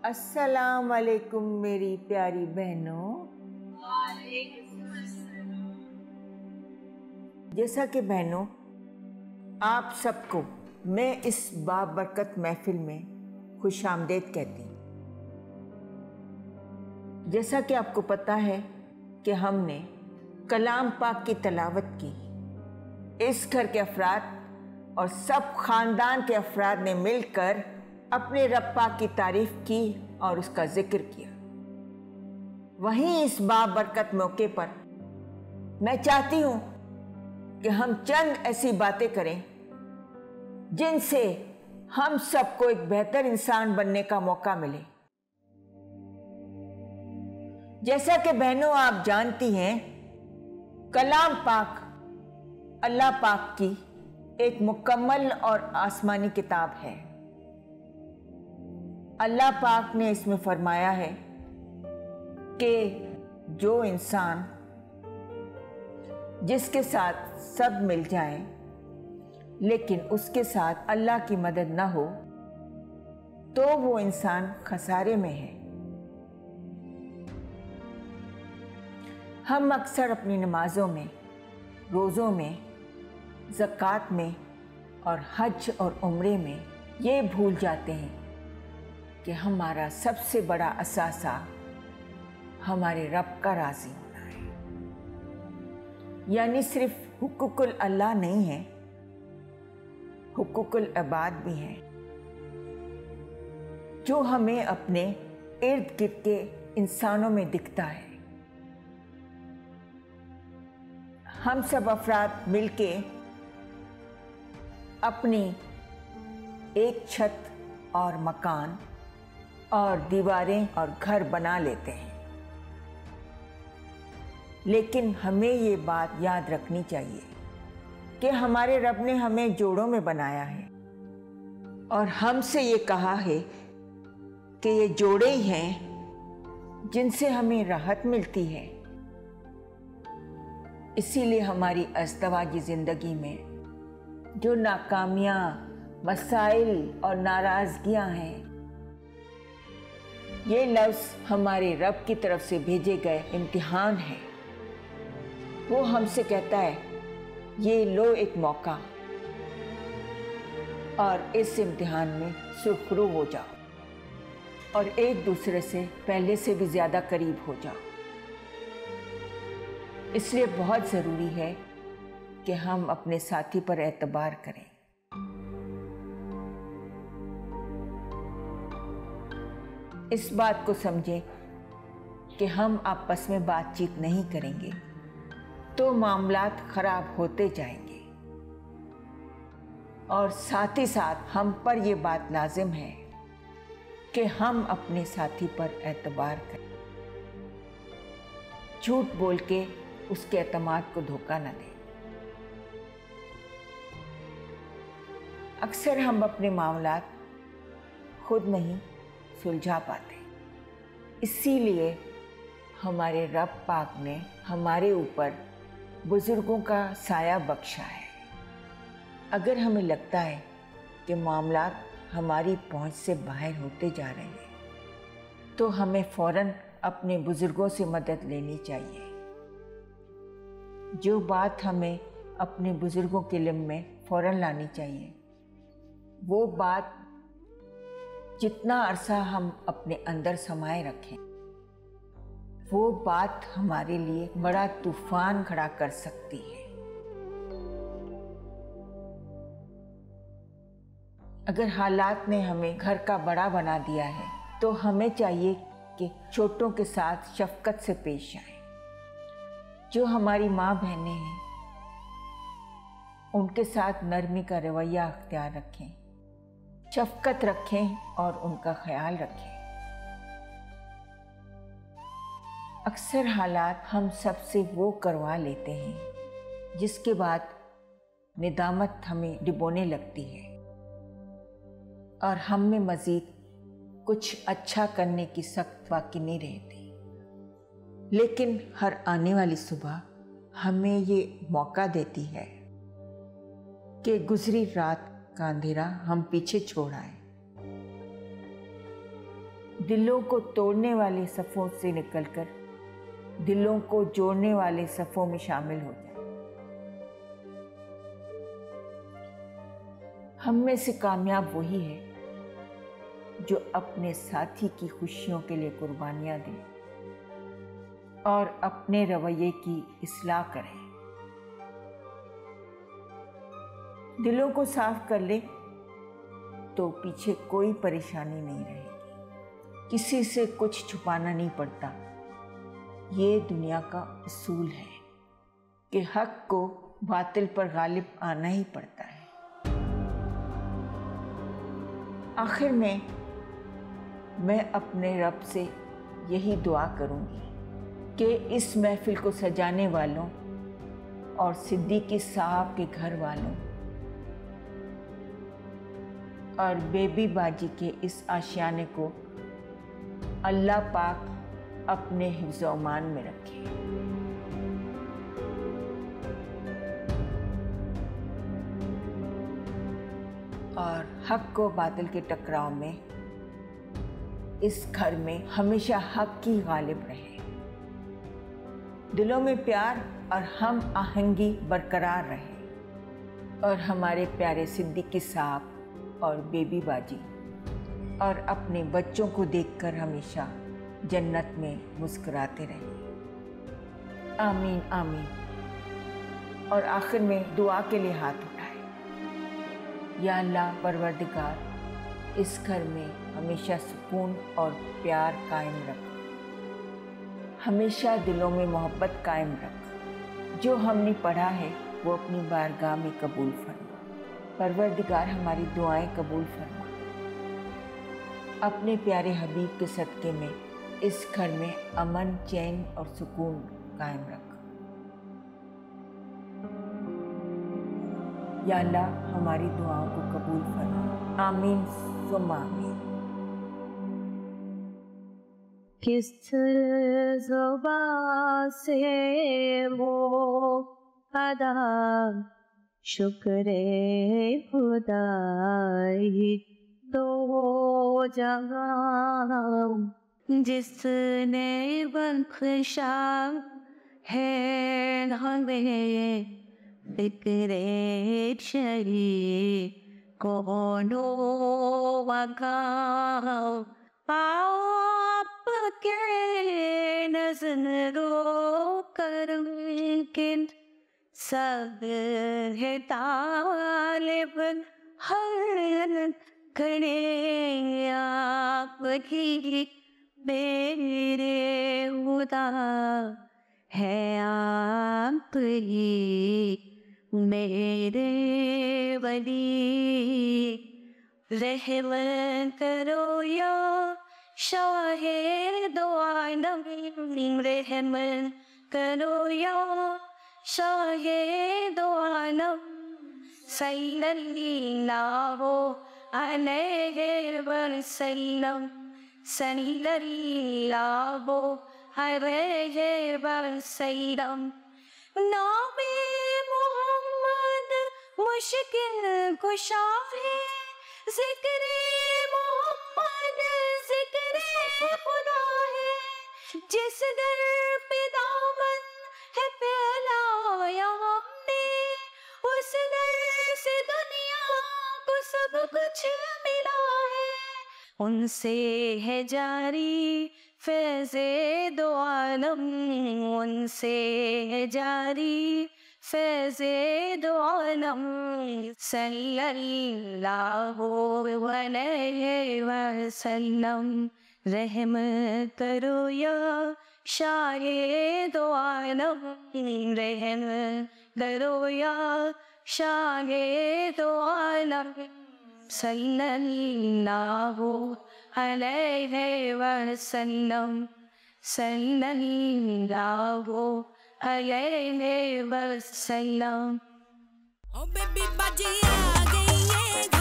अस्सलाम वालेकुम मेरी प्यारी बहनों। जैसा कि बहनों आप सबको मैं इस बाबरकत महफिल में खुशामदीद कहती हूँ। जैसा कि आपको पता है कि हमने कलाम पाक की तलावत की। इस घर के अफराद और सब ख़ानदान के अफराद ने मिलकर अपने रब पाक की तारीफ की और उसका जिक्र किया। वहीं इस बाबरकत मौके पर मैं चाहती हूं कि हम चंद ऐसी बातें करें जिनसे हम सबको एक बेहतर इंसान बनने का मौका मिले। जैसा कि बहनों आप जानती हैं, कलाम पाक अल्लाह पाक की एक मुकम्मल और आसमानी किताब है। अल्लाह पाक ने इसमें फरमाया है कि जो इंसान जिसके साथ सब मिल जाए लेकिन उसके साथ अल्लाह की मदद ना हो तो वो इंसान खसारे में है। हम अक्सर अपनी नमाजों में, रोज़ों में, ज़कात में और हज और उम्रे में ये भूल जाते हैं कि हमारा सबसे बड़ा असासा हमारे रब का राज़ी होना है। यानी सिर्फ हुकूकुल अल्लाह नहीं है, हुकूकुल इबाद भी हैं जो हमें अपने इर्द गिर्द के इंसानों में दिखता है। हम सब अफराद मिलके अपनी एक छत और मकान और दीवारें और घर बना लेते हैं, लेकिन हमें ये बात याद रखनी चाहिए कि हमारे रब ने हमें जोड़ों में बनाया है और हमसे ये कहा है कि ये जोड़े ही हैं जिनसे हमें राहत मिलती है। इसीलिए हमारी अज़दवाजी ज़िंदगी में जो नाकामियाँ, मसाइल और नाराज़गियाँ हैं, ये लफ्ज़ हमारे रब की तरफ से भेजे गए इम्तिहान है। वो हमसे कहता है ये लो एक मौका और इस इम्तिहान में सुरखरू हो जाओ और एक दूसरे से पहले से भी ज़्यादा करीब हो जाओ। इसलिए बहुत ज़रूरी है कि हम अपने साथी पर एतबार करें। इस बात को समझें कि हम आपस में बातचीत नहीं करेंगे तो मामलात खराब होते जाएंगे और साथ ही साथ हम पर यह बात लाजिम है कि हम अपने साथी पर एतबार करें, झूठ बोल के उसके एतमाद को धोखा न दें। अक्सर हम अपने मामलात खुद नहीं सुलझा पाते, इसीलिए हमारे रब पाक ने हमारे ऊपर बुजुर्गों का साया बख्शा है। अगर हमें लगता है कि मामलात हमारी पहुंच से बाहर होते जा रहे हैं तो हमें फ़ौरन अपने बुजुर्गों से मदद लेनी चाहिए। जो बात हमें अपने बुजुर्गों के इल्म में फ़ौरन लानी चाहिए, वो बात जितना अरसा हम अपने अंदर समाये रखें, वो बात हमारे लिए बड़ा तूफान खड़ा कर सकती है। अगर हालात ने हमें घर का बड़ा बना दिया है तो हमें चाहिए कि छोटों के साथ शफकत से पेश आएं। जो हमारी माँ बहनें हैं उनके साथ नरमी का रवैया अख्तियार रखें, शफकत रखें और उनका ख्याल रखें। अक्सर हालात हम सबसे वो करवा लेते हैं जिसके बाद निदामत हमें डिबोने लगती है और हम में मज़ीद कुछ अच्छा करने की सख्त बाकी नहीं रहती। लेकिन हर आने वाली सुबह हमें ये मौका देती है कि गुजरी रात का अंधेरा हम पीछे छोड़ आए। दिलों को तोड़ने वाले सफ़ों से निकलकर दिलों को जोड़ने वाले सफ़ों में शामिल हो जाए। हम में से कामयाब वही है जो अपने साथी की खुशियों के लिए कुर्बानियां दे और अपने रवैये की इस्लाह करे। दिलों को साफ कर ले तो पीछे कोई परेशानी नहीं रहेगी। किसी से कुछ छुपाना नहीं पड़ता। ये दुनिया का उसूल है कि हक को बातिल पर गालिब आना ही पड़ता है। आखिर में मैं अपने रब से यही दुआ करूंगी कि इस महफिल को सजाने वालों और सिद्दीकी साहब के घर वालों और बेबी बाजी के इस आशियाने को अल्लाह पाक अपने हिफ्ज़-ओ-अमान में रखे। और हक को बातिल के टकराव में इस घर में हमेशा हक ही गालिब रहे। दिलों में प्यार और हम आहंगी बरकरार रहे और हमारे प्यारे सिद्दीकी साहब और बेबी बाजी और अपने बच्चों को देखकर हमेशा जन्नत में मुस्कुराते रहे। आमीन आमीन। और आखिर में दुआ के लिए हाथ उठाए। या अल्लाह परवरदिगार, इस घर में हमेशा सुकून और प्यार कायम रख, हमेशा दिलों में मोहब्बत कायम रख। जो हमने पढ़ा है वो अपनी बारगाह में कबूल फरमा। परवरदिगार, हमारी दुआएं कबूल फरमा। अपने प्यारे हबीब के सदक़े में इस घर में अमन, चैन और सुकून कायम रख। या अल्लाह, हमारी दुआओं को कबूल फरमा। आमीन सुम्मा आमीन। किस ज़ुबान से वो अदा शुक्रे खुदाई दो जहां जिसने बख्शा है हमें फिक्रे शरीक कोनो वक़्त आपके नज़रों करम किन सब है तालिब हर खड़े आपकी मेरे खुदा है आप ही मेरे वली। रहमत करो या शाहे दो आलम, रहमत करो या शाहे दो आलम। सल्लल्लाहु अलैहि वसल्लम, सल्लल्लाहु अलैहि वसल्लम। नामे मोहम्मद मुश्किल कुशा है, ज़िक्रे मोहम्मद ज़िक्रे खुदा है। जिस दर पे दामन है फैलाया हमने, उस दर से दुनिया को सब कुछ मिला है। उनसे है जारी फैज़े दो आलम, उनसे है जारी फैज़े दो आलम। सल्लल्लाहु अलैहि वसल्लम। रहमत करो या शाहे दो आलम, रहमत करो या शाहे दो आलम। सल्लल्लाहु अलैहि वसल्लम, सल्लल्लाहु अलैहि वसल्लम। ओ बेबी बाजी आ गई है।